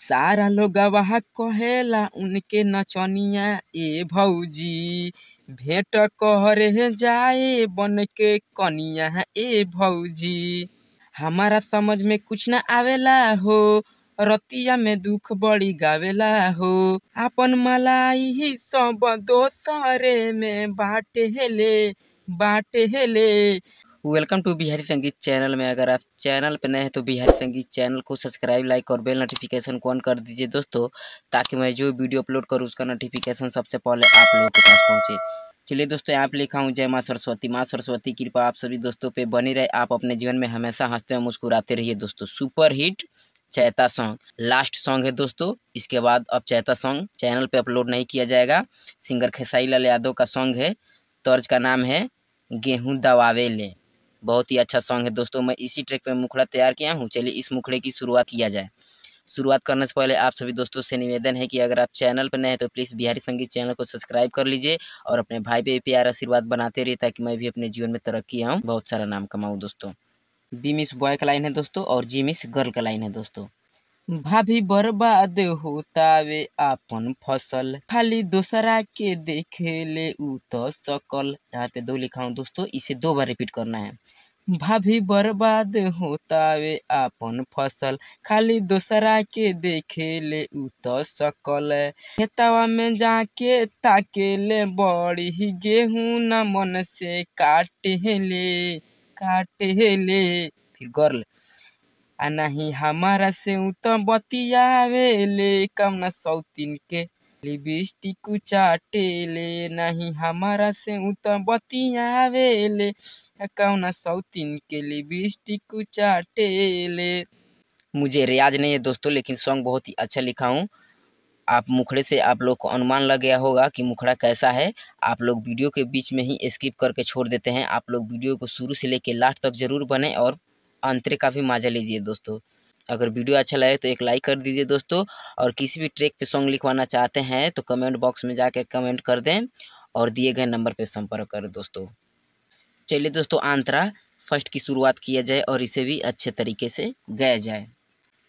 सारा लोगवा कहेला उनके नचनिया ए भौजी, भेंट कहरे जाए बन के कनिया ए भौजी। हमारा समझ में कुछ न आवेला हो, रतिया में दुख बड़ी गावेला हो। आपन मलाई ही सब दोसरे में बाटे हेले। वेलकम टू बिहारी संगीत चैनल में। अगर आप चैनल पे नए हैं तो बिहारी संगीत चैनल को सब्सक्राइब, लाइक और बेल नोटिफिकेशन को ऑन कर दीजिए दोस्तों, ताकि मैं जो वीडियो अपलोड करूँ उसका नोटिफिकेशन सबसे पहले आप लोगों के पास पहुँचे। चलिए दोस्तों, यहाँ पे लिखा हूँ जय माँ सरस्वती। माँ सरस्वती की कृपा आप सभी दोस्तों पे बनी रहे। आप अपने जीवन में हमेशा हंसते और मुस्कुराते रहिए दोस्तों। Super hit Chaita song last song है दोस्तों। इसके बाद अब चैता सॉन्ग चैनल पे अपलोड नहीं किया जाएगा। सिंगर खेसारी लाल यादव का सॉन्ग है। तर्ज का नाम है गेहूँ दबावे ले। बहुत ही अच्छा सॉन्ग है दोस्तों। मैं इसी ट्रैक पे मुखड़ा तैयार किया हूँ। चलिए इस मुखड़े की शुरुआत किया जाए। शुरुआत करने से पहले आप सभी दोस्तों से निवेदन है कि अगर आप चैनल पर नए हैं तो प्लीज़ बिहारी संगीत चैनल को सब्सक्राइब कर लीजिए और अपने भाई पे प्यार आशीर्वाद बनाते रहिए, ताकि मैं भी अपने जीवन में तरक्की आऊँ, बहुत सारा नाम कमाऊँ दोस्तों। बी मिस बॉय का लाइन है दोस्तों और जी मिस गर्ल का लाइन है दोस्तों। भाभी बर्बाद होतावे आपन फसल, खाली दूसरा के देखे ले उ तो सकल। यहाँ पे दो लिखा हूँ दोस्तों, इसे 2 बार रिपीट करना है। भाभी बर्बाद होतावे आपन फसल, खाली दूसरा के देखे ले उ तो सकल। खेतवा में जाके ताके ले बड़ी ही गेहूं न मन से काटे ले। फिर गर्ल आ नहीं हमारा से उ तो बतियावेले, कम सौतीन के लिपस्टिक चाटेले। नहीं हमारा से उ तो बतियावेले, कम सौतीन के लिपस्टिक चाटेले। मुझे रियाज नहीं है दोस्तों, लेकिन सॉन्ग बहुत ही अच्छा लिखा हूँ। आप मुखड़े से आप लोग को अनुमान लग गया होगा कि मुखड़ा कैसा है। आप लोग वीडियो के बीच में ही स्किप करके छोड़ देते हैं। आप लोग वीडियो को शुरू से लेकर लास्ट तक जरूर बने और अंतरे का भी मजा लीजिए दोस्तों। अगर वीडियो अच्छा लगे तो एक लाइक कर दीजिए दोस्तों, और किसी भी ट्रैक पे सॉन्ग लिखवाना चाहते हैं तो कमेंट बॉक्स में जाकर कमेंट कर दें और दिए गए नंबर पे संपर्क करें दोस्तों। चलिए दोस्तों, आंतरा फर्स्ट की शुरुआत किया जाए और इसे भी अच्छे तरीके से गाया जाए।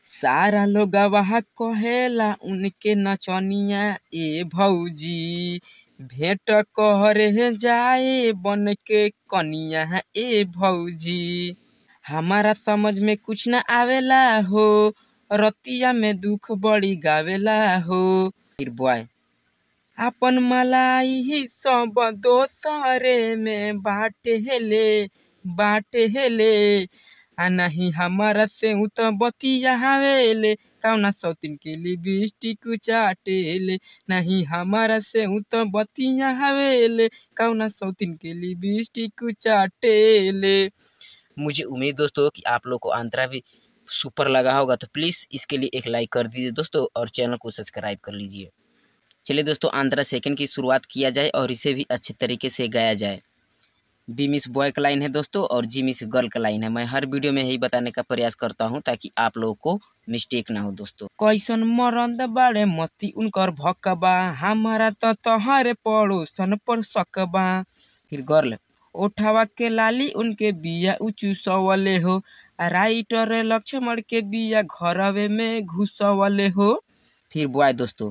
सारा लोगवा कहेला उनके नचनिया ए भौजी, भेंट कहरे जाए बन के कनिया ए भौजी। हमारा समझ में कुछ न आवेला हो, रतिया में दुख बड़ी गावेला हो। फिर बॉय आपन मलाई ही सब दोसरे में बाटे हेले। आ नहीं हमारा से उ तो बतियावेले, कौना सौतीन के लिपस्टिक चाटेले। नहीं हमारा से उ तो बतियावेले, कौना सौतीन के लिपस्टिक चाटेले। मुझे उम्मीद दोस्तों कि आप लोग को अंतरा भी सुपर लगा होगा, तो प्लीज़ इसके लिए एक लाइक कर दीजिए दोस्तों और चैनल को सब्सक्राइब कर लीजिए। चलिए दोस्तों, आंतरा सेकंड की शुरुआत किया जाए और इसे भी अच्छे तरीके से गाया जाए। बी मिस बॉय का लाइन है दोस्तों और जी मिस गर्ल का लाइन है। मैं हर वीडियो में यही बताने का प्रयास करता हूं ताकि आप लोगों को मिस्टेक ना हो दोस्तों। कैसन मरद बाड़े मती उनकर भकबा, हमारा तो तोहरे पड़ोसन पर सकबा। फिर गर्ल ओठावा के लाली उनके बिया ऊंचू सवले हो, राइटर लक्ष्मण के बिया घरवे में घुसवले हो। फिर बॉय दोस्तों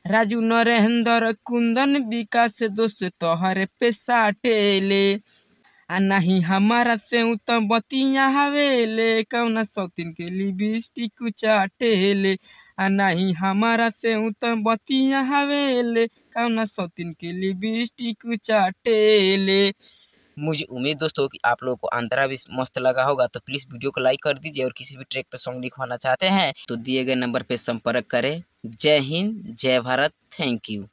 राजू नरेंद्र कुंदन विकास दोस्त तोहरे पे साटेले। आ नहीं हमारा से उ तो बतियावेले, कौना सौतीन के लिपस्टिक चाटेले। आ नहीं हमारा से उ तो बतियावेले, कौना सौतीन के लिपस्टिक चाटेले। मुझे उम्मीद दोस्तों कि आप लोगों को अंतरा भी मस्त लगा होगा, तो प्लीज़ वीडियो को लाइक कर दीजिए और किसी भी ट्रैक पे सॉन्ग लिखवाना चाहते हैं तो दिए गए नंबर पे संपर्क करें। जय हिंद, जय भारत, थैंक यू।